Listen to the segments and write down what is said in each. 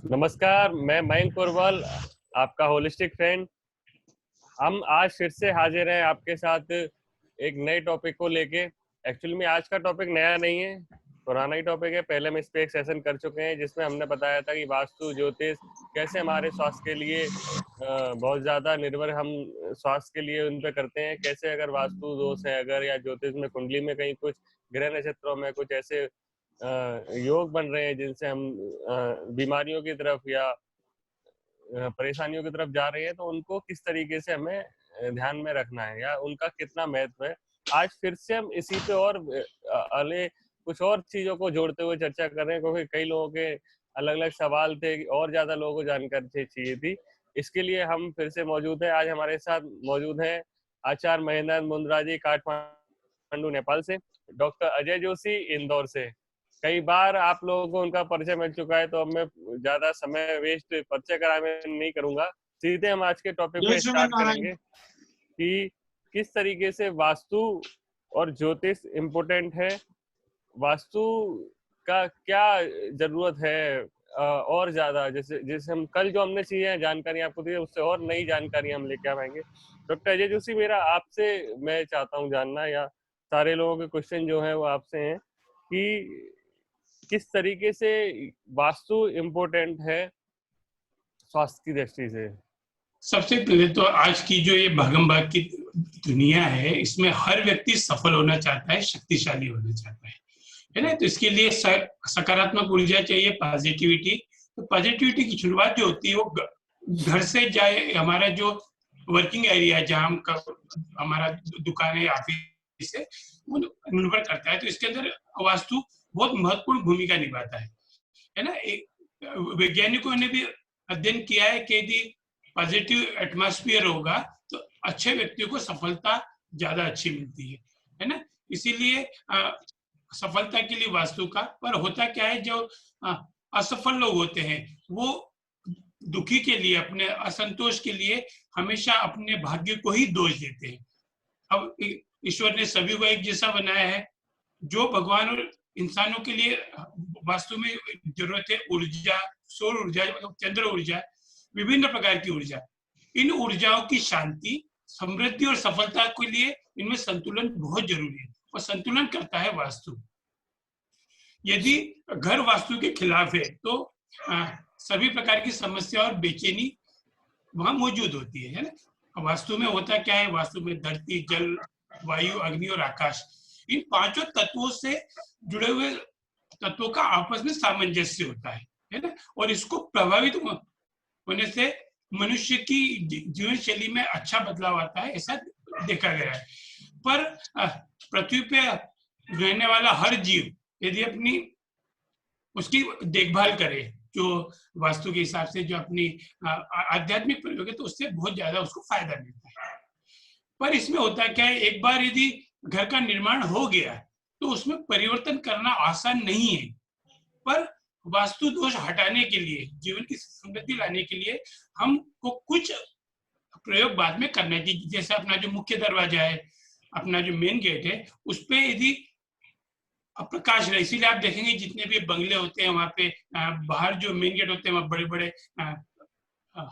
नमस्कार, मैं मयंक पुरवाल, आपका होलिस्टिक फ्रेंड। हम आज फिर से हाजिर हैं आपके साथ एक नए टॉपिक को लेके। एक्चुअली में आज का टॉपिक नया नहीं है, पुराना ही टॉपिक है। पहले हम इस पे एक सेशन कर चुके हैं जिसमें हमने बताया था कि वास्तु ज्योतिष कैसे हमारे स्वास्थ्य के लिए बहुत ज़्यादा निर्भर हम स्वास्थ्य के लिए उन पे करते हैं। कैसे अगर वास्तु दोष है अगर या ज्योतिष में कुंडली में कहीं कुछ ग्रह नक्षत्रों में कुछ ऐसे योग बन रहे हैं जिनसे हम बीमारियों की तरफ या परेशानियों की तरफ जा रही है, तो उनको किस तरीके से हमें ध्यान में रखना है या उनका कितना महत्व है। आज फिर से हम इसी पे और अगले कुछ और चीजों को जोड़ते हुए चर्चा कर रहे हैं, क्योंकि कई लोगों के अलग अलग सवाल थे और ज्यादा लोगों को जानकारी चाहिए थी। इसके लिए हम फिर से मौजूद है। आज हमारे साथ मौजूद है आचार्य महेंद्र मुंद्रा जी काठमांडू नेपाल से, डॉक्टर अजय जोशी इंदौर से। कई बार आप लोगों को उनका परिचय मिल चुका है, तो अब मैं ज्यादा समय वेस्ट परिचय कराने में नहीं करूंगा। सीधे हम आज के टॉपिक पे स्टार्ट करेंगे कि किस तरीके से वास्तु और ज्योतिष इम्पोर्टेंट है, वास्तु का क्या जरूरत है और ज्यादा, जैसे हम कल जो हमने चीजें जानकारी आपको दी उससे और नई जानकारी हम लेके आएंगे। डॉक्टर अजय जोशी, मेरा आपसे मैं चाहता हूँ जानना, या सारे लोगों के क्वेश्चन जो है वो आपसे हैं कि किस तरीके से वास्तु इम्पोर्टेंट है स्वास्थ्य की दृष्टि से। सबसे पहले तो आज की जो ये भागम भाग की दुनिया है, इसमें हर व्यक्ति सफल होना चाहता है, शक्तिशाली होना चाहता है ना। तो इसके लिए सकारात्मक ऊर्जा चाहिए, पॉजिटिविटी। तो पॉजिटिविटी की शुरुआत जो होती है वो घर से जाए। हमारा जो वर्किंग एरिया जहाँ हमारा दुकान है, ऑफिस है, वो निर्भर करता है। तो इसके अंदर वास्तु बहुत महत्वपूर्ण भूमिका निभाता है ना। वैज्ञानिकों ने भी अध्ययन किया है कि यदि पॉजिटिव एटमॉस्फेयर होगा तो अच्छे व्यक्तियों को सफलता ज्यादा अच्छी मिलती है ना। इसीलिए सफलता के लिए वास्तु का। पर होता क्या है, जो असफल लोग होते हैं वो दुखी के लिए, अपने असंतोष के लिए हमेशा अपने भाग्य को ही दोष देते हैं। अब ईश्वर ने सभी को एक जैसा बनाया है। जो भगवान और इंसानों के लिए वास्तु में जरूरत है, ऊर्जा, सौर ऊर्जा, चंद्र ऊर्जा, विभिन्न प्रकार की ऊर्जा, इन ऊर्जाओं की शांति, समृद्धि और सफलता के लिए इनमें संतुलन बहुत जरूरी है, और संतुलन करता है वास्तु। यदि घर वास्तु के खिलाफ है तो सभी प्रकार की समस्या और बेचैनी वहां मौजूद होती है ना। वास्तु में होता क्या है, वास्तु में धरती, जल, वायु, अग्नि और आकाश, इन पांचों तत्वों से जुड़े हुए तत्वों का आपस में सामंजस्य होता है ना। और इसको प्रभावित होने से मनुष्य की जीवन शैली में अच्छा बदलाव आता है, ऐसा देखा गया है। पर पृथ्वी पे रहने वाला हर जीव यदि अपनी उसकी देखभाल करे, जो वास्तु के हिसाब से जो अपनी आध्यात्मिक प्रयोग है, तो उससे बहुत ज्यादा उसको फायदा मिलता है। पर इसमें होता क्या है, एक बार यदि घर का निर्माण हो गया तो उसमें परिवर्तन करना आसान नहीं है। पर वास्तु दोष हटाने के लिए, जीवन की समृद्धि लाने के लिए हमको कुछ प्रयोग बाद में करना चाहिए। जैसे अपना जो मुख्य दरवाजा है, अपना जो मेन गेट है, उस पे यदि प्रकाश रहे, इसीलिए आप देखेंगे जितने भी बंगले होते हैं वहां पे बाहर जो मेन गेट होते हैं वहां बड़े बड़े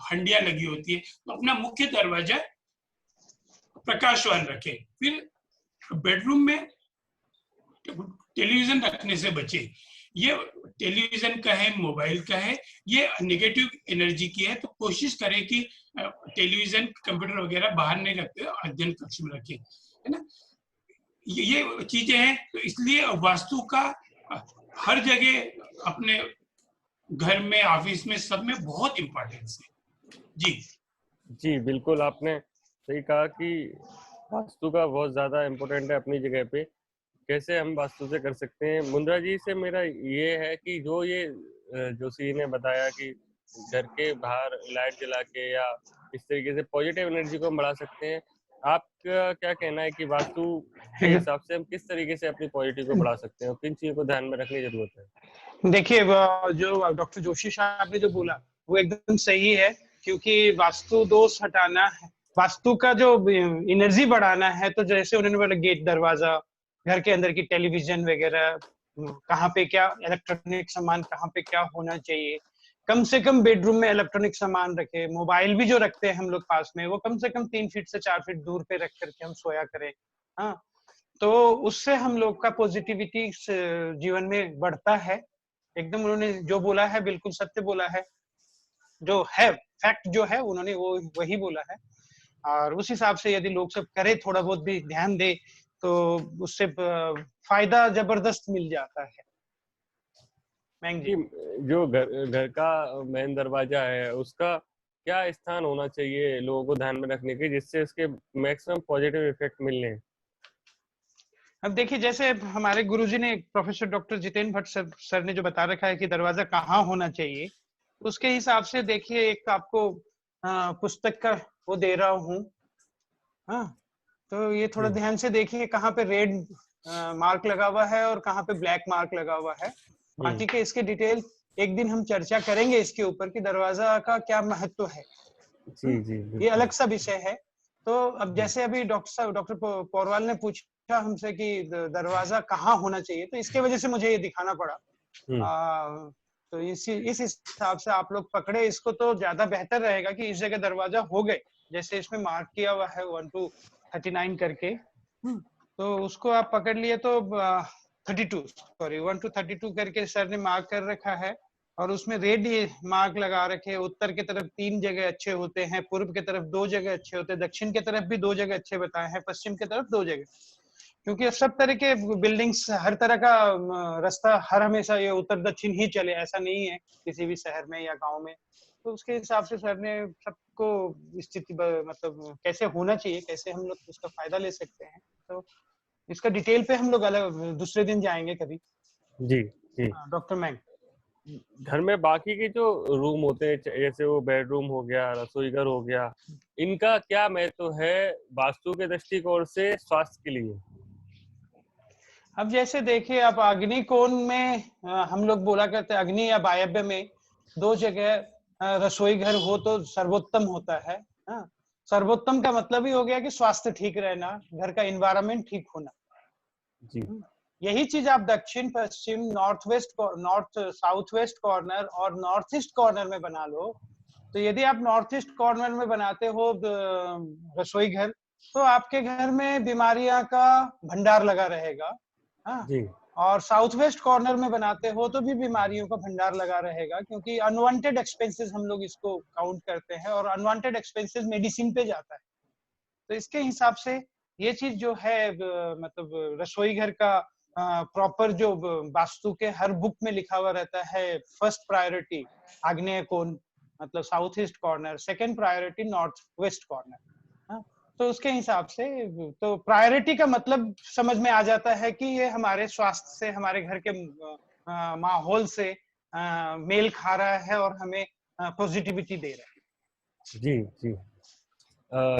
हंडिया लगी होती है। तो अपना मुख्य दरवाजा प्रकाशवान रखें। फिर बेडरूम में टेलीविजन रखने से बचे। ये टेलीविजन का है, मोबाइल का है, ये नेगेटिव एनर्जी की है। तो कोशिश करें कि टेलीविजन, कंप्यूटर वगैरह बाहर नहीं रखते, अध्ययन कक्ष में रखें, है ना। ये चीजें हैं। तो इसलिए वास्तु का हर जगह, अपने घर में, ऑफिस में, सब में बहुत इम्पोर्टेंस है। जी बिल्कुल, आपने सही कहा कि वास्तु का बहुत ज्यादा इम्पोर्टेंट है अपनी जगह पे। कैसे हम वास्तु से कर सकते हैं। मुंद्रा जी से मेरा ये है कि जो ये जोशी ने बताया कि घर के बाहर लाइट जला के या इस तरीके से पॉजिटिव एनर्जी को बढ़ा सकते हैं, आपका क्या कहना है कि वास्तु के हिसाब से हम किस तरीके से अपनी पॉजिटिव को बढ़ा सकते हैं और किन चीजों को ध्यान में रखने की जरूरत है? देखिए, जो डॉक्टर जोशी साहब ने जो बोला वो एकदम सही है, क्योंकि वास्तु दोष हटाना है, वास्तु का जो एनर्जी बढ़ाना है, तो जैसे उन्होंने बोला गेट, दरवाजा, घर के अंदर की टेलीविजन वगैरह, कहाँ पे क्या इलेक्ट्रॉनिक सामान, कहाँ पे क्या होना चाहिए। कम से कम बेडरूम में इलेक्ट्रॉनिक सामान रखे, मोबाइल भी जो रखते हैं हम लोग पास में, वो कम से कम 3 फीट से 4 फीट दूर पे रख करके हम सोया करें। हाँ, तो उससे हम लोग का पॉजिटिविटी जीवन में बढ़ता है। एकदम उन्होंने जो बोला है बिल्कुल सत्य बोला है, जो है फैक्ट जो है उन्होंने वो वही बोला है। और उस हिसाब से यदि लोग सब करे, थोड़ा बहुत भी ध्यान दे, तो उससे फायदा जबरदस्त मिल जाता है। कि जो घर घर का मेन दरवाजा है उसका क्या स्थान होना चाहिए लोगों को ध्यान में रखने की, जिससे इसके मैक्सिमम पॉजिटिव इफेक्ट मिलने हैं? अब देखिए, जैसे हमारे गुरुजी ने, professor doctor Jitendra Bhatt sir ने जो बता रखा है कि दरवाजा कहाँ होना चाहिए, उसके हिसाब से देखिए, एक आपको पुस्तक का वो दे रहा हूँ। हाँ, तो ये थोड़ा ध्यान से देखिए कहाँ पे रेड मार्क लगा हुआ है और कहाँ पे ब्लैक मार्क लगा हुआ है। बाकी के इसके डिटेल एक दिन हम चर्चा करेंगे इसके ऊपर कि दरवाजा का क्या महत्व है। जी जी, ये अलग सा विषय है। तो अब जैसे अभी डॉक्टर पौरवाल ने पूछा हमसे कि दरवाजा कहाँ होना चाहिए, तो इसके वजह से मुझे ये दिखाना पड़ा। तो इस हिसाब से आप लोग पकड़े इसको तो ज्यादा बेहतर रहेगा कि इस जगह दरवाजा हो गए, जैसे इसमें मार्क किया हुआ है 1 to 39 करके। तो उसको आप पकड़ लिए तो 32 सॉरी 1 to 32 करके सर ने मार्क कर रखा है। और उसमें रेड मार्क लगा रखे, उत्तर की तरफ 3 जगह अच्छे होते हैं, पूर्व की तरफ 2 जगह अच्छे होते हैं, दक्षिण की तरफ भी 2 जगह अच्छे बताए हैं, पश्चिम की तरफ 2 जगह। क्योंकि सब तरह के बिल्डिंग्स, हर तरह का रास्ता हर हमेशा ये उत्तर दक्षिण ही चले, ऐसा नहीं है किसी भी शहर में या गांव में। तो उसके हिसाब से सर ने सबको स्थिति मतलब कैसे होना चाहिए, कैसे हम लोग उसका फायदा ले सकते हैं, तो इसका डिटेल पे हम लोग अलग दूसरे दिन जाएंगे कभी। जी जी। डॉक्टर मैंग, घर में बाकी के जो रूम होते हैं, जैसे वो बेडरूम हो गया, रसोई घर हो गया, इनका क्या महत्व है वास्तु के दृष्टिकोण से स्वास्थ्य के लिए? अब जैसे देखिए, आप अग्नि कोण में हम लोग बोला करते हैं अग्नि या वायव्य में 2 जगह रसोई घर हो तो सर्वोत्तम होता है। सर्वोत्तम का मतलब ही हो गया कि स्वास्थ्य ठीक रहना, घर का एनवायरनमेंट ठीक होना। जी। यही चीज आप दक्षिण पश्चिम, नॉर्थ साउथ वेस्ट कॉर्नर और नॉर्थ ईस्ट कॉर्नर में बना लो। तो यदि आप नॉर्थ ईस्ट कॉर्नर में बनाते हो रसोई घर, तो आपके घर में बीमारियां का भंडार लगा रहेगा। जी। और साउथ वेस्ट कॉर्नर में बनाते हो तो भी बीमारियों का भंडार लगा रहेगा, क्योंकि अनवांटेड एक्सपेंसेस हम लोग इसको काउंट करते हैं, और अनवांटेड एक्सपेंसेस मेडिसिन पे जाता है। तो इसके हिसाब से ये चीज जो है मतलब रसोई घर का प्रॉपर जो वास्तु के हर बुक में लिखा हुआ रहता है, फर्स्ट प्रायोरिटी आग्नेय कोण मतलब south east corner, second priority north west corner. तो उसके हिसाब से तो प्रायोरिटी का मतलब समझ में आ जाता है कि ये हमारे स्वास्थ्य से, हमारे घर के माहौल से मेल खा रहा है और हमें पॉजिटिविटी दे रहा है। जी जी।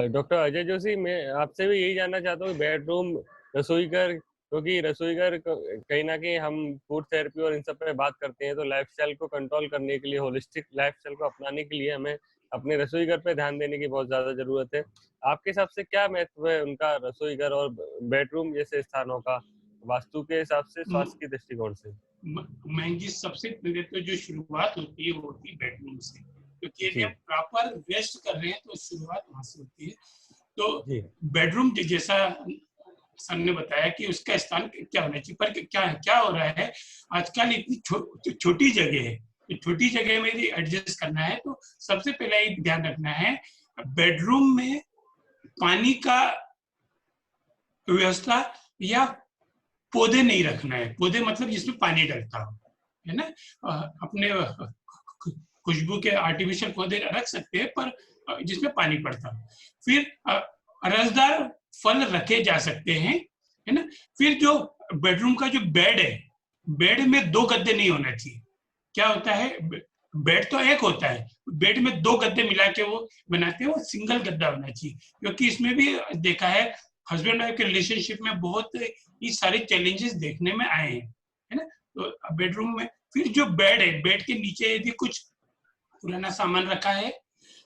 डॉक्टर अजय जोशी, मैं आपसे भी यही जानना चाहता हूँ, बेडरूम, रसोई घर, क्योंकि रसोई घर कहीं ना कहीं हम फूड थेरेपी और इन सब पे बात करते हैं, तो लाइफस्टाइल को कंट्रोल करने के लिए, होलिस्टिक लाइफस्टाइल को अपनाने के लिए हमें अपने रसोई घर पे ध्यान देने की बहुत ज्यादा जरूरत है। आपके हिसाब से क्या महत्व है उनका, रसोई घर और बेडरूम जैसे स्थानों का, वास्तु के हिसाब से, स्वास्थ्य की दृष्टिकोण से? महंगी सबसे पहले तो जो शुरुआत होती है वो होती है बेडरूम से, क्योंकि यदि हम प्रॉपर रेस्ट कर रहे हैं तो शुरुआत वहां से होती है। तो बेडरूम जैसा सर ने बताया कि उसका स्थान क्या होना चाहिए, पर क्या हो रहा है आजकल, इतनी छोटी जगह है, छोटी जगह में यदि एडजस्ट करना है तो सबसे पहले ये ध्यान रखना है बेडरूम में पानी का व्यवस्था या पौधे नहीं रखना है। पौधे मतलब जिसमें पानी डलता हो, है ना। अपने खुशबू के आर्टिफिशियल पौधे रख सकते हैं पर जिसमें पानी पड़ता हो। फिर रसदार फल रखे जा सकते हैं, है ना। फिर जो बेडरूम का जो बेड है, बेड में 2 गद्दे नहीं होना चाहिए। क्या होता है, बेड तो एक होता है, बेड में 2 गद्दे मिला के वो बनाते हैं, वो सिंगल गद्दा होना चाहिए। क्योंकि इसमें भी देखा है हस्बैंड वाइफ के रिलेशनशिप में बहुत ये सारे चैलेंजेस देखने में आए हैं, है ना। तो बेडरूम में फिर जो बेड है, बेड के नीचे यदि कुछ पुराना सामान रखा है,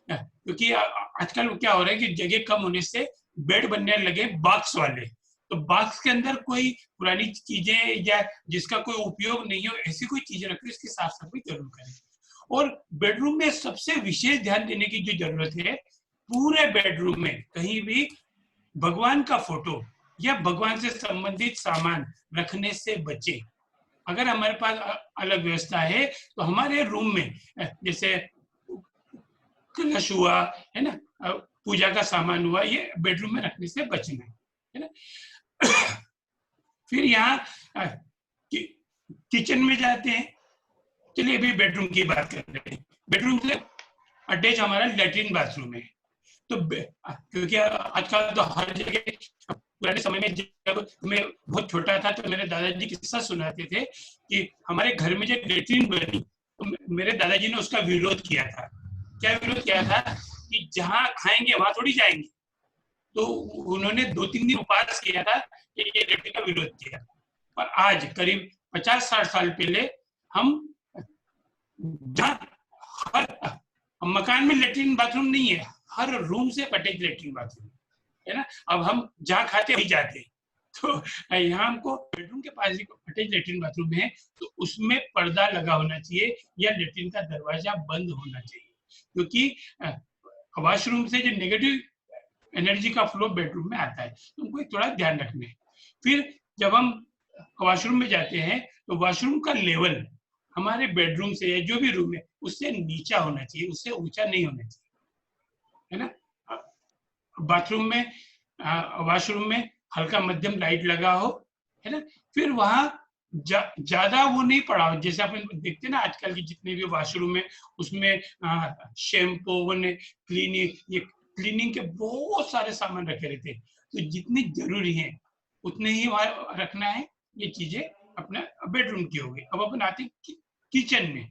क्योंकि आजकल क्या हो रहा है कि जगह कम होने से बेड बनने लगे बॉक्स वाले, तो बॉक्स के अंदर कोई पुरानी चीजें या जिसका कोई उपयोग नहीं हो ऐसी कोई चीजें रखें, इसकी साफ सफाई जरूर करें। और बेडरूम में सबसे विशेष ध्यान देने की जो जरूरत है, पूरे बेडरूम में कहीं भी भगवान का फोटो या भगवान से संबंधित सामान रखने से बचे। अगर हमारे पास अलग व्यवस्था है तो हमारे रूम में जैसे कलश हुआ है ना, पूजा का सामान हुआ, ये बेडरूम में रखने से बचना है ना। फिर यहाँ किचन में जाते हैं। चलिए अभी बेडरूम की बात कर रहे हैं। बेडरूम से अटैच हमारा लेटरिन बाथरूम है। तो क्योंकि आजकल तो हर जगह, पुराने समय में जब मैं बहुत छोटा था तो मेरे दादाजी किस्सा सुनाते थे कि हमारे घर में जब लेटरिन बनी तो मेरे दादाजी ने उसका विरोध किया था। क्या विरोध किया था कि जहां खाएंगे वहां थोड़ी जाएंगे। तो उन्होंने 2-3 दिन उपवास किया था कि ये लेटरिन का विरोध किया। और आज करीब 50-60 साल पहले हम जहां हर मकान में लेटरिन बाथरूम नहीं है, हर रूम से अटैच लेटरिन बाथरूम है ना। अब हम जहाँ खाते वहीं जाते हैं। तो यहाँ हमको बेडरूम के पास अटैच लेटरिन बाथरूम है तो उसमें पर्दा लगा होना चाहिए या लेटरिन का दरवाजा बंद होना चाहिए, क्योंकि वॉशरूम से जो नेगेटिव एनर्जी का फ्लो बेडरूम में आता है, तो हमको थोड़ा ध्यान रखना है। फिर जब हम वॉशरूम में जाते हैं तो वॉशरूम का लेवल हमारे बेडरूम से या जो भी रूम है उससे नीचा होना चाहिए, उससे ऊंचा नहीं होना चाहिए, है ना। बाथरूम में वॉशरूम में हल्का मध्यम लाइट लगा हो, है ना। फिर वहां ज्यादा वो नहीं पड़ा हो, जैसे अपन देखते हैं ना आजकल की जितने भी वॉशरूम है उसमें शैम्पू, ये क्लीनिंग के बहुत सारे सामान रखे रहते हैं। तो जितनी जरूरी है उतने ही वहां रखना है। ये चीजें अपना बेडरूम की होगी। अब अपन आते हैं किचन में।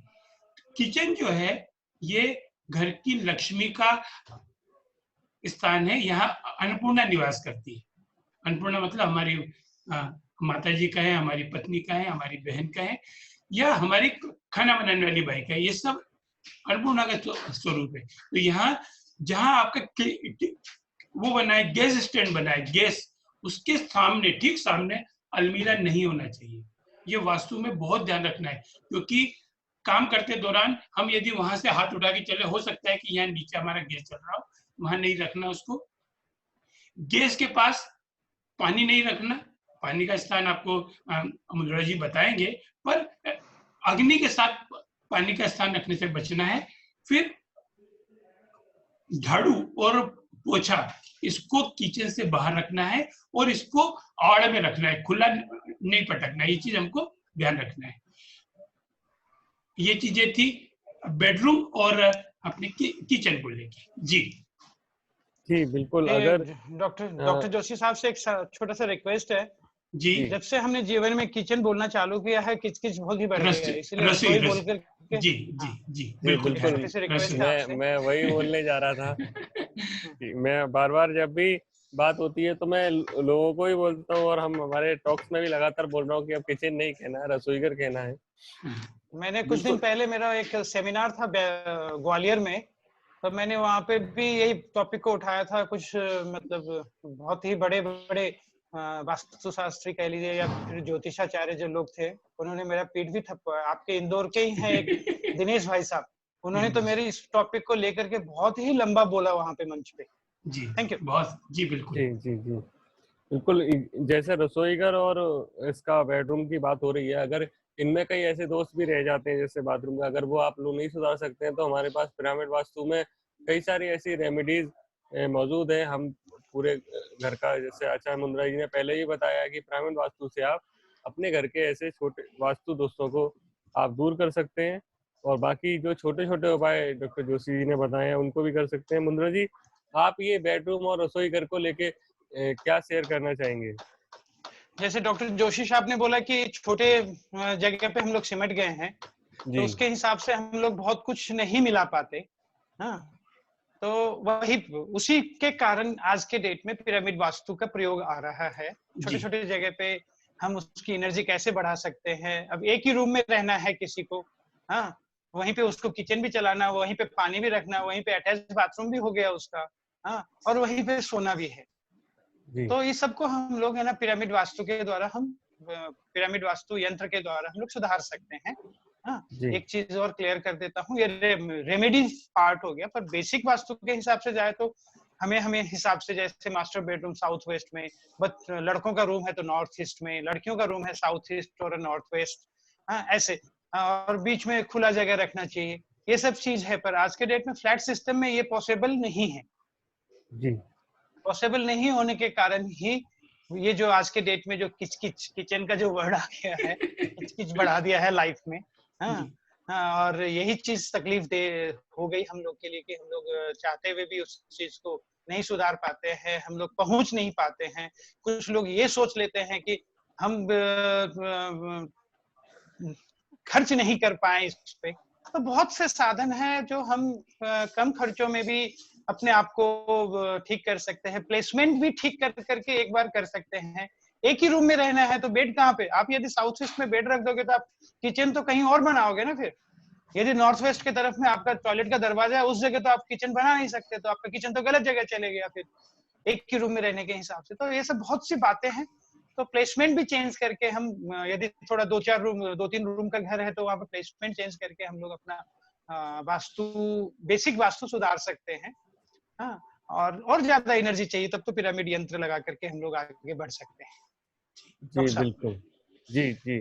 किचन जो है ये घर की लक्ष्मी का स्थान है। यहाँ अन्नपूर्णा निवास करती है। अन्नपूर्णा मतलब हमारी माता जी का है, हमारी पत्नी का है, हमारी बहन का है, या हमारी खाना बनाने वाली बाई का है। ये सब अन्नपूर्णा का स्वरूप है। तो यहाँ जहाँ आपका वो बना है, गैस स्टैंड बना है, गैस, उसके सामने, ठीक सामने अलमीरा नहीं होना चाहिए। ये वास्तु में बहुत ध्यान रखना है, क्योंकि काम करते दौरान हम यदि वहां से हाथ उठा के चले, हो सकता है कि यहाँ नीचे हमारा गैस चल रहा हो, वहां नहीं रखना उसको। गैस के पास पानी नहीं रखना। पानी का स्थान आपको मुद्रा जी बताएंगे, पर अग्नि के साथ पानी का स्थान रखने से बचना है। फिर झाड़ू और पोछा इसको किचन से बाहर रखना है और इसको आड़ में रखना है, खुला नहीं पटकना। ये चीज हमको ध्यान रखना है। ये चीजें थी बेडरूम और अपने किचन को लेके। जी जी बिल्कुल। अगर डॉक्टर जोशी साहब से एक छोटा सा रिक्वेस्ट है जी, जब से हमने जीवन में किचन बोलना चालू किया है, किच बहुत ही बढ़ गई है, इसलिए रसोई बोल करके जी जी जी बिल्कुल मैं वही बोलने जा रहा था कि मैं बार बार जब भी बात होती है तो मैं लोगों को ही बोलता हूँ, और हम हमारे टॉक्स में भी लगातार बोल रहा हूँ कि अब किचन नहीं कहना है, रसोई घर कहना है। मैंने कुछ दिन पहले मेरा एक सेमिनार था ग्वालियर में, तो मैंने वहाँ पे भी यही टॉपिक को उठाया था। कुछ मतलब बहुत ही बड़े बड़े वास्तुशास्त्री कह लीजिए या फिर ज्योतिषाचार्य जो लोग थे, उन्होंने मेरा पीठ भी थपथपाया। आपके इंदौर के ही हैं एक दिनेश भाई साहब, उन्होंने तो मेरी इस टॉपिक को लेकर के बहुत ही लंबा बोला वहाँ पे मंच पे। जी थैंक यू। बहुत जी बिल्कुल जी बिल्कुल। जैसे रसोई घर और इसका बेडरूम की बात हो रही है, अगर इनमें कई ऐसे दोस्त भी रह जाते हैं जैसे बाथरूम का, अगर वो आप लोग नहीं सुधार सकते हैं तो हमारे पास पिरामिड वास्तु में कई सारी ऐसी रेमेडीज मौजूद है। हम पूरे घर का, जैसे आचार्य मुंद्रा जी ने पहले ही बताया कि पिरामिड वास्तु से आप अपने घर के ऐसे छोटे वास्तु दोस्तों को आप दूर कर सकते हैं, और बाकी जो छोटे छोटे उपाय डॉक्टर जोशी जी ने बताए हैं उनको भी कर सकते हैं। मुंद्रा जी, आप ये बेडरूम और रसोई घर को लेके क्या शेयर करना चाहेंगे? जैसे डॉक्टर जोशी साहब ने बोला कि छोटे जगह पे हम लोग सिमट गए हैं, तो उसके हिसाब से हम लोग बहुत कुछ नहीं मिला पाते। हाँ, तो वही उसी के कारण आज के डेट में पिरामिड वास्तु का प्रयोग आ रहा है। छोटे छोटे जगह पे हम उसकी एनर्जी कैसे बढ़ा सकते हैं। अब एक ही रूम में रहना है किसी को, हाँ, वहीं पे उसको किचन भी चलाना, वहीं पे पानी भी रखना, वहीं पे अटैच बाथरूम भी हो गया उसका, हाँ, और वहीं पे सोना भी है। तो इस सबको हम लोग है ना पिरामिड वास्तु के द्वारा, हम पिरामिड वास्तु यंत्र के द्वारा हम लोग सुधार सकते हैं। हाँ, एक चीज और क्लियर कर देता हूँ, ये रेमेडीज पार्ट हो गया, पर बेसिक वास्तु के हिसाब से जाए तो हमें हिसाब से, जैसे मास्टर बेडरूम साउथ वेस्ट में, बट लड़कों का रूम है तो नॉर्थ ईस्ट में, लड़कियों का रूम है साउथ ईस्ट और नॉर्थ वेस्ट, हाँ ऐसे, और बीच में खुला जगह रखना चाहिए, ये सब चीज है। पर आज के डेट में फ्लैट सिस्टम में ये पॉसिबल नहीं है जी। पॉसिबल नहीं होने के कारण ही ये जो आज के डेट में जो किचन का जो वर्ड आ गया है, किच बढ़ा दिया है लाइफ में। हाँ, और यही चीज तकलीफ दे हो गई हम लोग के लिए कि हम लोग चाहते हुए भी उस चीज को नहीं सुधार पाते हैं, हम लोग पहुंच नहीं पाते हैं। कुछ लोग ये सोच लेते हैं कि हम खर्च नहीं कर पाए इस पे। तो बहुत से साधन हैं जो हम कम खर्चों में भी अपने आप को ठीक कर सकते हैं। प्लेसमेंट भी ठीक कर करके एक बार कर सकते हैं। एक ही रूम में रहना है तो बेड कहाँ पे, आप यदि साउथ ईस्ट में बेड रख दोगे तो आप किचन तो कहीं और बनाओगे ना। फिर यदि नॉर्थ वेस्ट की तरफ में आपका टॉयलेट का दरवाजा है, उस जगह तो आप किचन बना नहीं सकते, तो आपका किचन तो गलत जगह चले गया फिर एक ही रूम में रहने के हिसाब से। तो ये सब बहुत सी बातें हैं। तो प्लेसमेंट भी चेंज करके हम, यदि थोड़ा 2-3 रूम का घर है तो वहाँ पे प्लेसमेंट चेंज करके हम लोग अपना वास्तु, बेसिक वास्तु सुधार सकते हैं। हाँ, और ज्यादा एनर्जी चाहिए तब तो पिरामिड यंत्र लगा करके हम लोग आगे बढ़ सकते हैं। जी बिल्कुल, जी जी,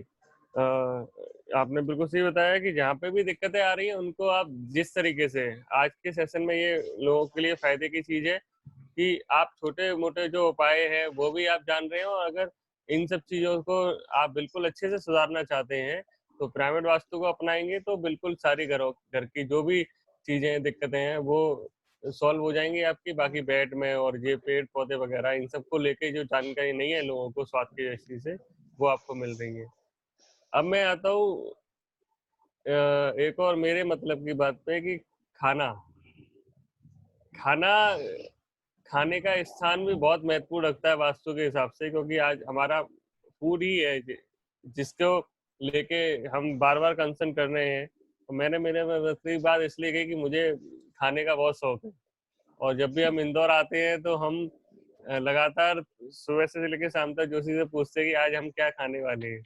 आपने बिल्कुल सही बताया कि जहाँ पे भी दिक्कतें आ रही हैं उनको आप जिस तरीके से, आज के सेशन में ये लोगों के लिए फायदे की चीज है कि आप छोटे मोटे जो उपाय हैं वो भी आप जान रहे हो, और अगर इन सब चीजों को आप बिल्कुल अच्छे से सुधारना चाहते हैं तो पिरामिड वास्तु को अपनाएंगे तो बिल्कुल सारी घर की जो भी चीजें दिक्कतें हैं वो सॉल्व हो जाएंगी आपकी। बाकी बेड में और ये पेड़ पौधे वगैरह इन सबको लेके जो जानकारी नहीं है लोगों को स्वास्थ्य की दृष्टि से, वो आपको मिल रही है। अब मैं आता हूँ एक और मेरे मतलब की बात पे कि खाने का स्थान भी बहुत महत्वपूर्ण रखता है वास्तु के हिसाब से, क्योंकि आज हमारा फूड ही है जिसको लेके हम बार बार कंसर्न कर रहे हैं। तो मेरे में बात इसलिए गई कि मुझे खाने का बहुत शौक है, और जब भी हम इंदौर आते हैं तो हम लगातार सुबह से लेकर शाम तक जोशी से पूछते हैं कि आज हम क्या खाने वाले हैं।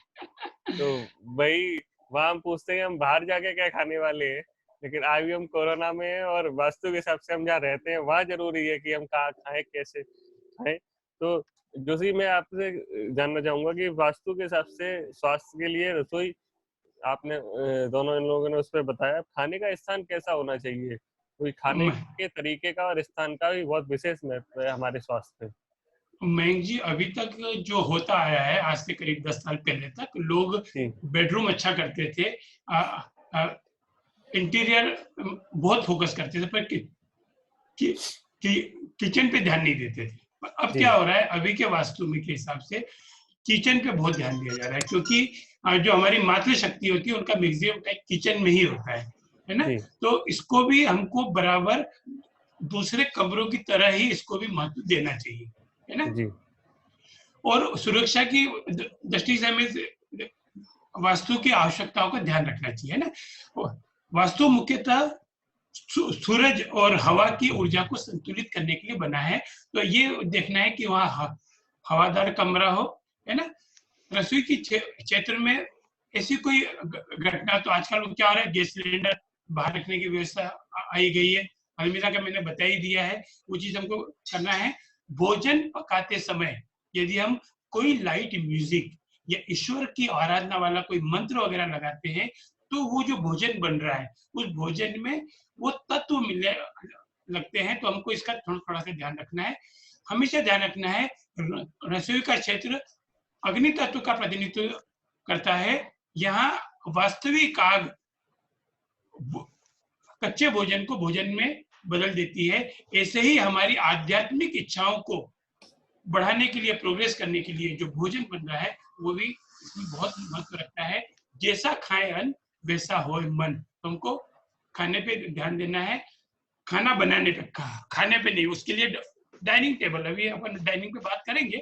तो भाई वहाँ हम पूछते हैं हम बाहर जाके क्या खाने वाले हैं, लेकिन आज भी हम कोरोना में हैं और वास्तु के हिसाब से हम जहाँ रहते हैं वहाँ जरूरी है कि हम कहाँ खाएं, कैसे खाएं। तो जोशी, मैं आपसे जानना चाहूंगा कि वास्तु के हिसाब से स्वास्थ्य के लिए रसोई, आपने दोनों इन लोगों ने उस पर बताया, खाने का स्थान कैसा होना चाहिए? कोई खाने के तरीके का और स्थान का भी बहुत विशेष महत्व है हमारे स्वास्थ्य में। मयंक जी, अभी तक जो होता आया है, आज से करीब 10 साल पहले तक लोग बेडरूम अच्छा करते थे, इंटीरियर बहुत फोकस करते थे, पर किचन पे ध्यान नहीं देते थे। अब क्या हो रहा है, अभी के वास्तु में के हिसाब से किचन पे बहुत ध्यान दिया जा रहा है, क्योंकि जो हमारी मातृशक्ति होती है उनका मैक्सिमम किचन में ही होता है ना। तो इसको भी हमको बराबर दूसरे कमरों की तरह ही इसको भी महत्व देना चाहिए, है ना जी। और सुरक्षा की दृष्टि से हमें वास्तु की आवश्यकताओं का ध्यान रखना चाहिए ना। वास्तु मुख्यतः सूरज और हवा की ऊर्जा को संतुलित करने के लिए बना है। तो ये देखना है कि वहाँ हवादार कमरा हो, है ना। रसोई की क्षेत्र में ऐसी कोई घटना, तो आजकल क्या हो रहा है, गैस सिलेंडर बाहर रखने की व्यवस्था आई गई है, अलमीरा का मैंने बता ही दिया है, वो चीज हमको करना है। भोजन पकाते समय यदि हम कोई लाइट म्यूजिक या ईश्वर की आराधना वाला कोई मंत्र वगैरह लगाते हैं तो वो जो भोजन बन रहा है उस भोजन में वो तत्व मिलने लगते हैं। तो हमको इसका थोड़ा सा ध्यान रखना है। हमेशा ध्यान रखना है, रसोई का क्षेत्र अग्नि तत्व का प्रतिनिधित्व करता है। यहाँ वास्तविक आग कच्चे भोजन को भोजन में बदल देती है। ऐसे ही हमारी आध्यात्मिक इच्छाओं को बढ़ाने के लिए, प्रोग्रेस करने के लिए जो भोजन बन रहा है वो भी इसमें बहुत महत्व रखता है। जैसा खाए अन्न वैसा होए मन। तुमको खाने पे ध्यान देना है, खाना बनाने पे, खाने पे नहीं। उसके लिए डाइनिंग टेबल, अभी अपन डाइनिंग पे बात करेंगे,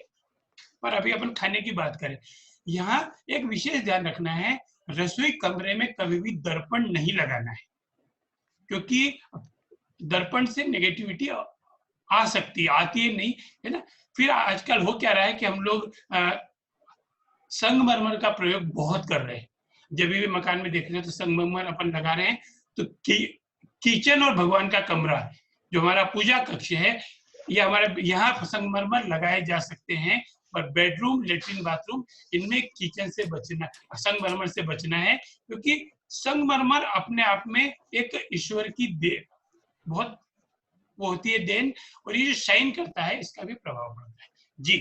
पर अभी अपन खाने की बात करें। यहाँ एक विशेष ध्यान रखना है, रसोई कमरे में कभी भी दर्पण नहीं लगाना है, क्योंकि दर्पण से नेगेटिविटी आ सकती है, आती है नहीं, है ना। फिर आजकल हो क्या रहा है कि हम लोग संगमरमर का प्रयोग बहुत कर रहे हैं। जब भी मकान में देख रहे हैं तो संगमरमर अपन लगा रहे हैं, तो किचन और भगवान का कमरा जो हमारा पूजा कक्ष है, ये हमारे यहाँ संगमरमर लगाए जा सकते हैं। और बेडरूम, लेटरिन, बाथरूम, इनमें किचन से बचना, संगमरमर से बचना है, क्योंकि संगमरमर अपने आप में एक ईश्वर की देन, बहुत वो होती है देन, और ये जो शाइन करता है इसका भी प्रभाव पड़ता है। जी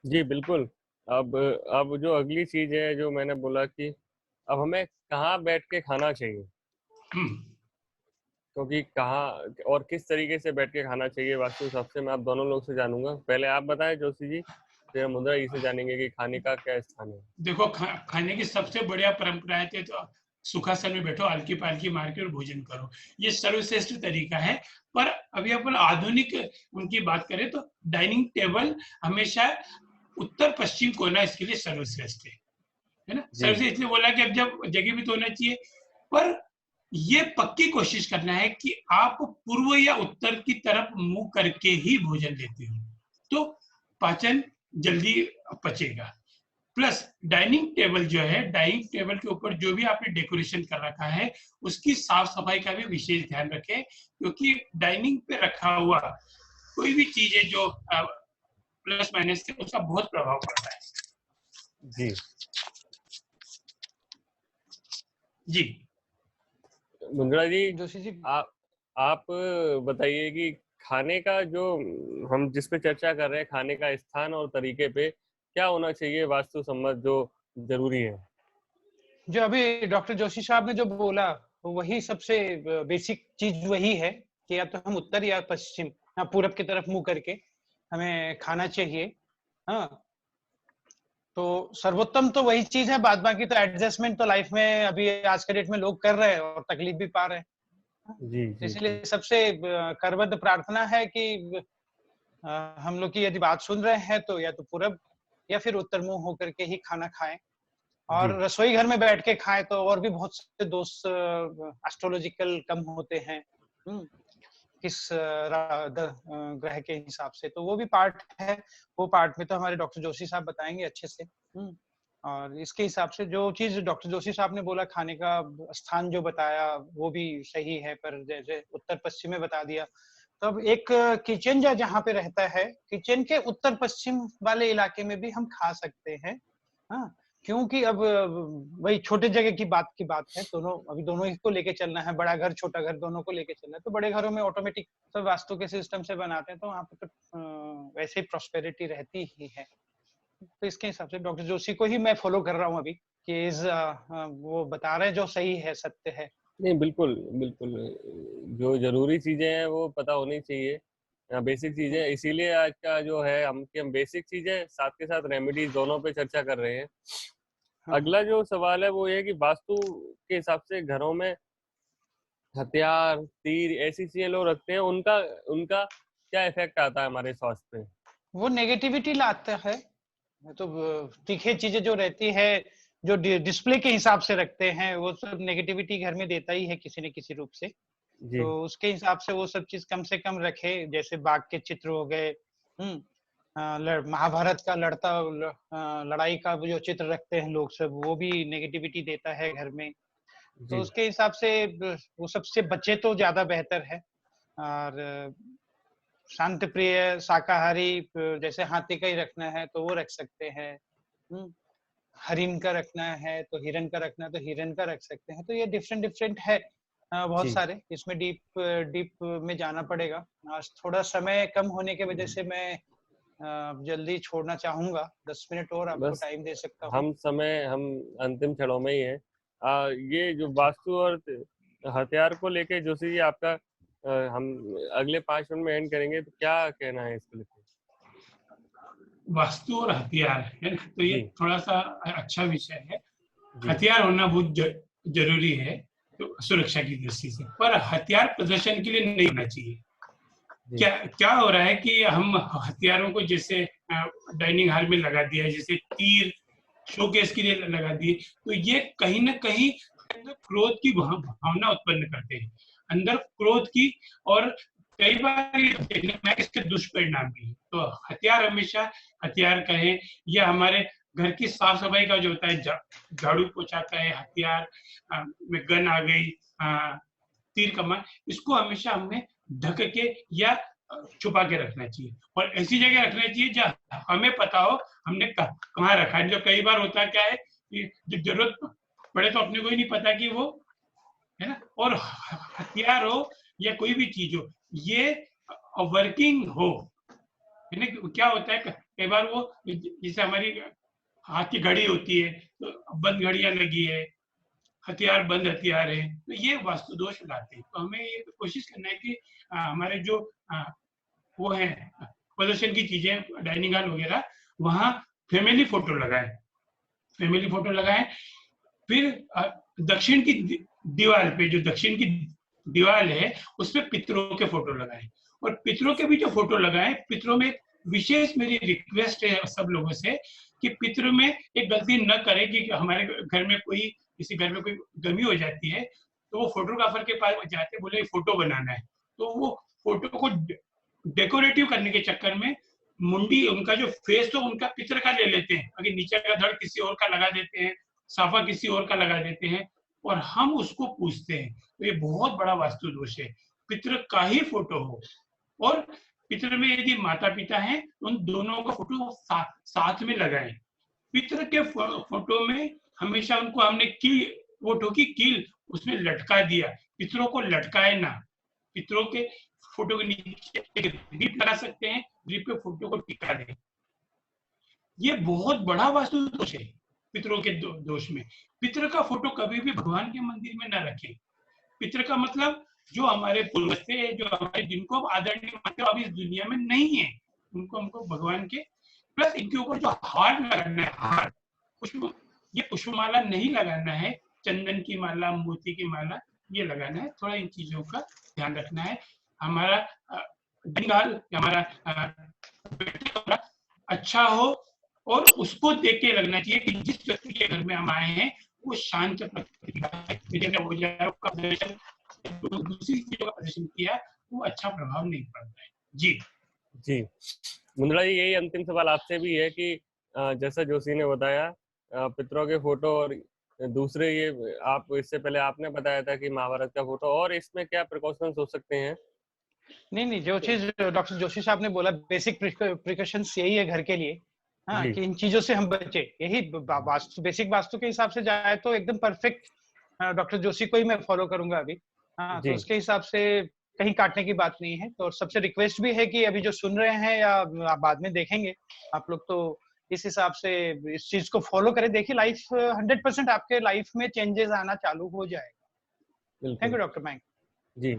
जी बिल्कुल। अब जो अगली चीज है जो मैंने बोला कि अब हमें कहाँ बैठ के खाना चाहिए, क्योंकि कहाँ और किस तरीके से बैठ के खाना चाहिए वास्तु हिसाब से, मैं आप दोनों लोग से जानूंगा। पहले आप बताएं जोशी जी, फिर हम मुद्रा जी से जानेंगे कि खाने का क्या स्थान है। देखो, खाने की सबसे बढ़िया परंपरा है तो सुखासन में बैठो, हल्की पालकी मार के और भोजन करो, ये सर्वश्रेष्ठ तरीका है। पर अभी अपन आधुनिक उनकी बात करें तो डाइनिंग टेबल हमेशा उत्तर पश्चिम कोना इसके लिए सर्वश्रेष्ठ है ना। सर्वश्रेष्ठ इसलिए बोला कि अब जब जगह भी तो होना चाहिए, पर ये पक्की कोशिश करना है कि आप पूर्व या उत्तर की तरफ मुंह करके ही भोजन लेते हो, तो पाचन जल्दी पचेगा। प्लस डाइनिंग टेबल जो है, डाइनिंग टेबल के ऊपर जो भी आपने डेकोरेशन कर रखा है उसकी साफ सफाई का भी विशेष ध्यान रखें, क्योंकि डाइनिंग पे रखा हुआ कोई भी चीज है जो प्लस माइनस से उसका बहुत प्रभाव पड़ता है। जी जी मुंद्रा जी, जोशी जी, आप बताइए कि खाने का जो हम जिस पे चर्चा कर रहे हैं, खाने का स्थान और तरीके पे क्या होना चाहिए वास्तु सम्मत जो जरूरी है। जो अभी डॉक्टर जोशी साहब ने जो बोला वही सबसे बेसिक चीज वही है कि या तो हम उत्तर या पश्चिम या पूरब की तरफ मुंह करके हमें खाना चाहिए। हाँ, तो सर्वोत्तम तो वही चीज है, बाद बाकी तो एडजस्टमेंट तो लाइफ में अभी आज के डेट में लोग कर रहे हैं और तकलीफ भी पा रहे हैं। जी जी, इसलिए सबसे करबद्ध प्रार्थना है कि हम लोग की यदि बात सुन रहे हैं तो या तो पूरब या फिर उत्तर मुंह होकर के ही खाना खाएं, और रसोई घर में बैठ के खाएं तो और भी बहुत से दोष एस्ट्रोलॉजिकल कम होते हैं किस ग्रह के हिसाब से, तो वो भी पार्ट है। वो पार्ट में तो हमारे डॉक्टर जोशी साहब बताएंगे अच्छे से। और इसके हिसाब से जो चीज डॉक्टर जोशी साहब ने बोला, खाने का स्थान जो बताया वो भी सही है, पर जैसे उत्तर पश्चिम में बता दिया, तो अब एक किचन जहाँ पे रहता है, किचन के उत्तर पश्चिम वाले इलाके में भी हम खा सकते हैं। हाँ, क्योंकि अब वही छोटे जगह की बात है, दोनों अभी दोनों ही को लेके चलना है, बड़ा घर छोटा घर दोनों को लेके चलना है। तो बड़े घरों में ऑटोमेटिक सब वास्तु के सिस्टम से बनाते हैं, तो वहाँ पे तो वैसे ही प्रॉस्पेरिटी रहती ही है। तो इसके हिसाब से डॉक्टर जोशी को ही मैं फॉलो कर रहा हूँ अभी कि वो बता रहे हैं जो सही है, सत्य है। नहीं बिल्कुल बिल्कुल, जो जरूरी चीजें हैं वो पता होनी चाहिए, बेसिक चीजें। इसीलिए आज का जो है हम बेसिक चीजें साथ के साथ रेमेडीज दोनों पे चर्चा कर रहे हैं। अगला जो सवाल है वो ये है कि वास्तु के हिसाब से घरों में हथियार, तीर, ऐसी चीजें लोग रखते हैं, उनका उनका क्या इफेक्ट आता है हमारे स्वास्थ्य पे? वो नेगेटिविटी लाता है। तो तीखे चीजें जो रहती है, जो डिस्प्ले के हिसाब से रखते हैं, वो सब नेगेटिविटी घर में देता ही है किसी न किसी रूप से। तो उसके हिसाब से वो सब चीज कम से कम रखे, जैसे बाघ के चित्र हो गए, महाभारत का लड़ाई का जो चित्र रखते हैं लोग सब, वो भी नेगेटिविटी देता है घर में। तो उसके हिसाब से वो सबसे बचे तो ज्यादा बेहतर है। और शांति प्रिय शाकाहारी, जैसे हाथी का ही रखना है तो वो रख सकते हैं, हरिण का रखना है तो हिरन का रखना है तो हिरन का रख सकते हैं। तो ये डिफरेंट है, बहुत सारे, इसमें डीप में जाना पड़ेगा। आज थोड़ा समय कम होने की वजह से मैं जल्दी छोड़ना चाहूंगा, 10 मिनट और आपको टाइम दे सकता हूँ। हम अंतिम क्षणों में ही है। ये जो वास्तु और हथियार को लेके जोशी जी आपका हम अगले 5 मिनट में एंड करेंगे, तो क्या कहना है इसको लेकर? वास्तु और हथियार है ना, तो ये थोड़ा सा अच्छा विषय है। हथियार होना बहुत जरूरी है तो सुरक्षा की दृष्टि से, पर हथियार प्रदर्शन के लिए नहीं होना चाहिए। क्या हो रहा है कि हम हथियारों को जैसे डाइनिंग हॉल में लगा दिया, जैसे तीर शोकेस के लिए लगा दिए, तो ये कहीं ना कहीं क्रोध की भावना उत्पन्न करते हैं, अंदर क्रोध की, और कई बार ये देखने में इसके दुष्परिणाम भी है। तो हथियार हमेशा हथियार कहें या हमारे घर की साफ सफाई का जो होता है, झाड़ू पोछा का है, हथियार में गन आ गई, तीर कमान, इसको हमेशा हमें ढक के या छुपा के रखना चाहिए और ऐसी जगह रखना चाहिए जहाँ हमें पता हो हमने कहाँ रखा है। जो कई बार होता क्या है कि जब जरूरत पड़े तो अपने को ही नहीं पता कि वो है ना। और हथियार हो या कोई भी चीज हो, ये वर्किंग हो, है ना। क्या होता है कई बार वो, जैसे हमारी हाथ की घड़ी होती है तो बंद घड़ियां लगी है, हथियार बंद हथियार है, तो ये वास्तु दोष लाते हैं। तो हमें ये कोशिश करना है कि हमारे जो वो है प्रदर्शन की चीजें, डाइनिंग हॉल वगैरह, वहाँ फैमिली फोटो लगाए, फैमिली फोटो लगाए। फिर दक्षिण की दीवार पे, जो दक्षिण की दीवार है उस पे पितरों के फोटो लगाए और पितरों के भी जो फोटो लगाए, पितरों में विशेष मेरी रिक्वेस्ट है सब लोगों से कि पितरों में एक गलती न करें कि हमारे घर में कोई, किसी घर में कोई गमी हो जाती है तो वो फोटोग्राफर के पास जाते, बोले फोटो बनाना है, तो वो फोटो को डेकोरेटिव करने के चक्कर में मुंडी, उनका जो फेस तो उनका पितर का ले लेते हैं, अगर नीचे का धड़ किसी और का लगा देते हैं, साफा किसी और का लगा देते हैं और हम उसको पूछते हैं। तो ये बहुत बड़ा वास्तु दोष है। पितर का ही फोटो हो और पितर में यदि माता पिता हैं तो उन दोनों का फोटो साथ में लगाएं। पितर के फोटो में हमेशा उनको हमने कील, फोटो की कील उसमें लटका दिया, पितरों को लटकाए ना। पितरों के फोटो के नीचे एक दीप लगा सकते हैं, दीप पे फोटो को टिका दें। ये बहुत बड़ा वास्तु दोष है पितरों के दोष में। पितर का फोटो कभी भी भगवान के मंदिर में न रखें। पितर का मतलब जो हमारे पूर्वज थे, जो हमारे, जिनको हम आदरणीय मानते हैं, अब इस दुनिया में नहीं है, उनको हमको भगवान के, प्लस इनके ऊपर जो हार लगाना है, हार पुष्प, ये पुष्पमाला नहीं लगाना है, चंदन की माला, मोती की माला ये लगाना है। थोड़ा इन चीजों का ध्यान रखना है। हमारा हमारा अच्छा हो और उसको देख के लगना चाहिए कि जिस व्यक्ति के घर में हम आए हैं वो शांत प्रकृति का है, दूसरी चीजों का प्रदर्शन किया वो अच्छा प्रभाव नहीं पड़ता है। जी जी मुंदड़ा जी, यही अंतिम सवाल आपसे भी है कि जैसा जोशी ने बताया पितरों के फोटो और दूसरे, ये आप इससे पहले आपने बताया था कि महाभारत का फोटो, और इसमें क्या प्रिकॉशंस हो सकते हैं? नहीं, जो चीज डॉक्टर जोशी साहब ने बोला, बेसिक प्रिकॉशंस यही है घर के लिए, हाँ, कि इन चीजों से हम बचे। यही वास्तु, बेसिक वास्तु के हिसाब से जाए तो एकदम परफेक्ट डॉक्टर जोशी को ही मैं फॉलो करूंगा अभी। हाँ, तो उसके हिसाब से कहीं काटने की बात नहीं है। तो सबसे रिक्वेस्ट भी है कि अभी जो सुन रहे हैं या बाद में देखेंगे आप लोग, तो इस हिसाब से इस चीज को फॉलो करें। देखिए लाइफ 100% आपके लाइफ में चेंजेस आना चालू हो जाएगा। थैंक यू डॉक्टर मैंग जी।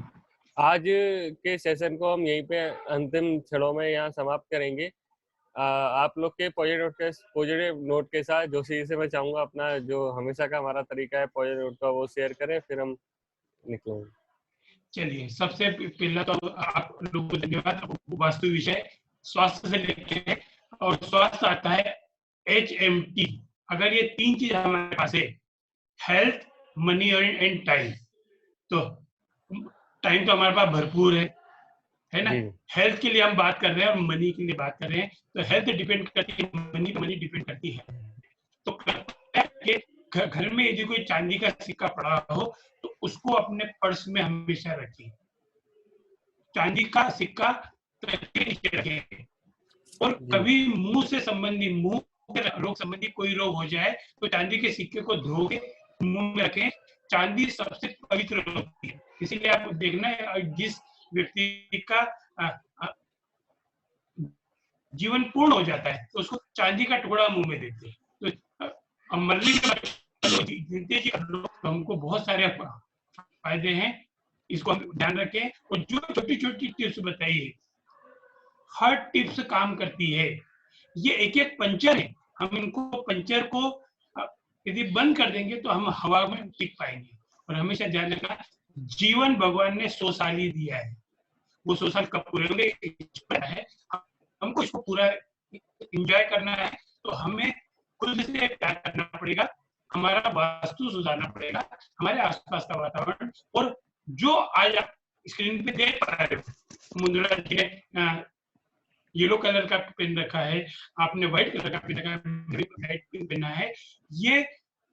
आज के सेशन को हम यहीं पे अंतिम क्षणों में यहाँ समाप्त करेंगे। आप लोग के पॉजिटिव नोट के साथ जोशी जी से मैं चाहूंगा अपना जो हमेशा का हमारा तरीका है पॉजिटिव नोट का वो शेयर करें, फिर हम निकलेंगे। चलिए, सबसे पहला तो आप लोगों को धन्यवाद। वास्तु विषय स्वास्थ्य से लेके, और स्वास्थ्य आता है HMT। अगर ये तीन चीज हमारे पास है, हेल्थ, मनी एंड टाइम, तो टाइम तो हमारे पास भरपूर है ना। हेल्थ के लिए हम बात कर रहे हैं और मनी के लिए बात कर रहे हैं, तो हेल्थ डिपेंड करती है, मनी डिपेंड करती है। तो घर में यदि कोई चांदी का सिक्का पड़ा हो तो उसको अपने पर्स में हमेशा रखिए। चांदी का सिक्का रखें। और कभी मुंह से संबंधी, मुंह रोग संबंधी कोई रोग हो जाए तो चांदी के सिक्के को धो के मुंह में रखें। चांदी सबसे पवित्र होती है, इसीलिए आप देखना, जिस व्यक्ति का जीवन पूर्ण हो जाता है तो उसको चांदी का टुकड़ा मुंह में देते हैं। तो मरने के हमको बहुत सारे फायदे हैं, इसको हम ध्यान रखें। और जो छोटी छोटी टिप्स बताई है, हर टिप्स काम करती है। ये एक एक पंचर है, हम इनको पंचर को यदि बंद कर देंगे तो हम हवा में टिक पाएंगे। और हमेशा ध्यान रखना, जीवन भगवान ने 100 साल ही दिया है, वो 100 साल कब पूरे होंगे है, हमको इसको पूरा एंजॉय करना है। तो हमें खुद से प्यार करना पड़ेगा, हमारा वास्तु सुधारना पड़ेगा, हमारे आसपास का वातावरण। और जो आज आप स्क्रीन पे देख पा रहे हो मुंद्रा जी ने येलो कलर का पहन रखा है, आपने व्हाइट कलर का पहन रखा है, व्हाइट पहना है, ये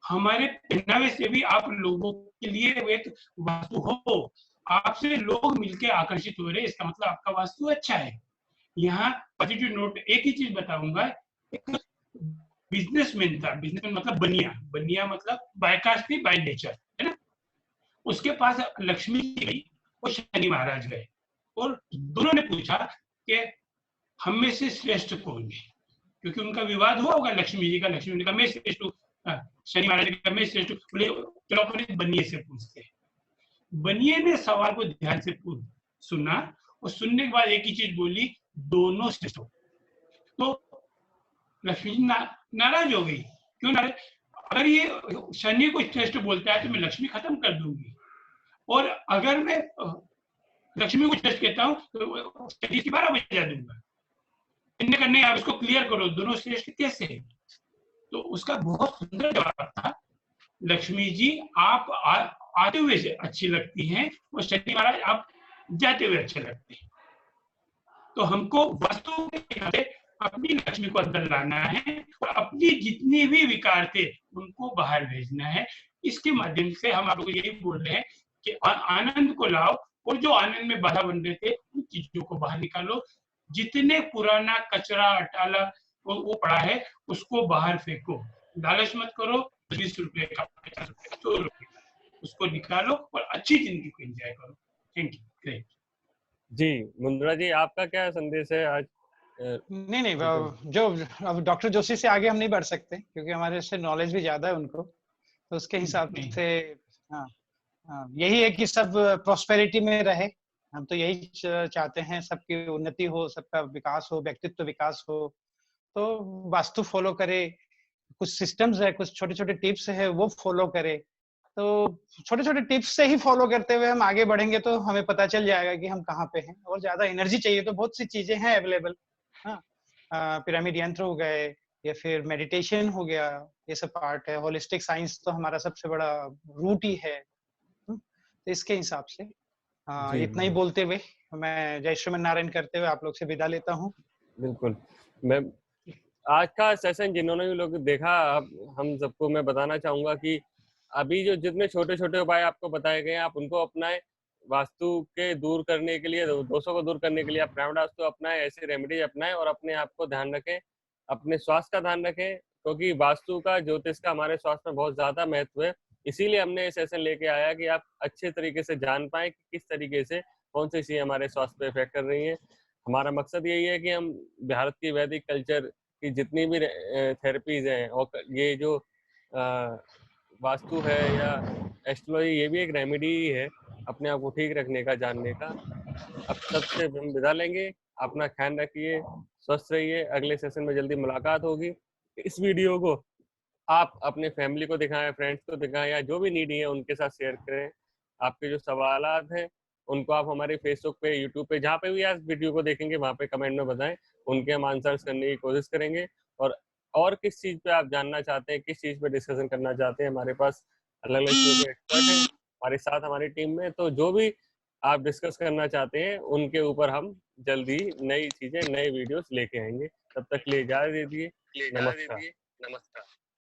हमारे पहनावे से भी आप लोगों के लिए एक वास्तु हो, आपसे लोग मिलके आकर्षित हो रहे हैं, इसका मतलब आपका वास्तु अच्छा है। यहाँ पॉजिटिव नोट एक ही चीज बताऊंगा, एक बिजनेसमैन था, बिजनेसमैन मतलब बनिया, बनिया मतलब बायकास्ट नहीं, बाय नेचर, है ना। उसके पास लक्ष्मी जी गई और शनि महाराज गए, और दोनों ने पूछा कि हम में से श्रेष्ठ कौन है, क्योंकि उनका विवाद हुआ होगा लक्ष्मी जी का, लक्ष्मी ने कहा मैं श्रेष्ठ हूँ, शनि महाराज ने कहा मैं श्रेष्ठ हूँ, बोले चलो अपने बनिए से पूछते हैं। बनिए ने सवाल को ध्यान से सुना, और सुनने के बाद एक ही चीज बोली, दोनों श्रेष्ठ हो। तो लक्ष्मी जी नाराज हो गई, क्यों नाराज, अगर ये शनि को श्रेष्ठ बोलता है तो मैं लक्ष्मी खत्म कर दूंगी, और अगर मैं लक्ष्मी को श्रेष्ठ कहता हूँ तो शनि की 12 बजा दूंगा। इन्हें करने आप इसको क्लियर करो, दोनों श्रेष्ठ कैसे है। तो उसका बहुत सुंदर जवाब था, लक्ष्मी जी आप आते हुए अच्छी लगती हैं, और शनि महाराज आप जाते हुए अच्छे लगते हैं। तो हमको वास्तु में अपनी लक्ष्मी को अंदर लाना है, और अपनी जितनी भी विकार थे उनको बाहर भेजना है। इसके माध्यम से हम आपको यही बोल रहे हैं कि आनंद को लाओ, और जो आनंद में बाधा बन रहे थे उन चीजों को बाहर निकालो। जितने पुराना कचरा अटाला वो पड़ा है उसको बाहर फेंको, लालच मत करो, 20 रुपए का, 50 रुपए, 100 रुपए, उसको निकालो और अच्छी जिंदगी को एंजॉय करो। Thank you. ग्रेट जी मुंद्रा जी, आपका क्या संदेश है आज? नहीं, जो अब डॉक्टर जोशी से आगे हम नहीं बढ़ सकते, क्योंकि हमारे से नॉलेज भी ज्यादा है उनको, तो उसके हिसाब से हाँ, यही है कि सब प्रॉस्पेरिटी में रहे। हम तो यही चाहते हैं, सबकी उन्नति हो, सबका विकास हो, व्यक्तित्व विकास हो। तो वास्तु फॉलो करे, कुछ सिस्टम्स है, कुछ छोटे छोटे टिप्स है, वो फॉलो करे। तो छोटे छोटे टिप्स से ही फॉलो करते हुए हम आगे बढ़ेंगे तो हमें पता चल जाएगा कि हम कहाँ पे हैं। और ज्यादा एनर्जी चाहिए तो बहुत सी चीजें हैं अवेलेबल। हाँ, पिरामिड यंत्र हो गए, या फिर मेडिटेशन हो गया, ये सब पार्ट है। होलिस्टिक साइंस तो हमारा सबसे बड़ा रूट ही है। तो इसके हिसाब से इतना ही बोलते हुए मैं जय श्रीमन नारायण करते हुए आप लोग से विदा लेता हूँ। बिल्कुल। मैं आज का सेशन जिन्होंने भी लोग देखा, हम सबको मैं बताना चाहूंगा कि अभी जो जितने छोटे छोटे उपाय आपको बताए गए हैं, आप उनको अपनाएं। वास्तु के दूर करने के लिए, दोषों को दूर करने के लिए आप पिरामिड वास्तु अपनाएं, ऐसी रेमेडीज अपनाएं, और अपने आप को ध्यान रखें, अपने स्वास्थ्य का ध्यान रखें, क्योंकि वास्तु का, ज्योतिष का हमारे स्वास्थ्य में बहुत ज्यादा महत्व है। इसीलिए हमने ये सेशन लेके आया कि आप अच्छे तरीके से जान पाए कि किस तरीके से कौन सी चीजें हमारे स्वास्थ्य पे इफेक्ट कर रही हैं। हमारा मकसद यही है कि हम भारत की वैदिक कल्चर की जितनी भी थेरेपीज हैं, और ये जो वास्तु है या एस्ट्रोलॉजी, ये भी एक रेमेडी ही है अपने आप को ठीक रखने का, जानने का। अब सबसे हम विदा लेंगे। अपना ख्याल रखिए, स्वस्थ रहिए। अगले सेशन में जल्दी मुलाकात होगी। इस वीडियो को आप अपने फैमिली को दिखाएं, फ्रेंड्स को दिखाएं, या जो भी नीडी है उनके साथ शेयर करें। आपके जो सवालात हैं उनको आप हमारे फेसबुक पे, यूट्यूब पे, जहाँ पे भी आप वीडियो को देखेंगे वहाँ पे कमेंट में बताएं। उनके हम आंसर्स करने की कोशिश करेंगे। और किस चीज़ पे आप जानना चाहते हैं, किस चीज़ पे डिस्कशन करना चाहते हैं, हमारे पास अलग अलग चीज़ों के एक्सपर्ट हैं हमारे साथ, हमारी टीम में। तो जो भी आप डिस्कस करना चाहते हैं उनके ऊपर हम जल्दी नई चीज़ें, नए वीडियोस लेके आएंगे। तब तक के लिए इजाज़त दीजिए। नमस्कार।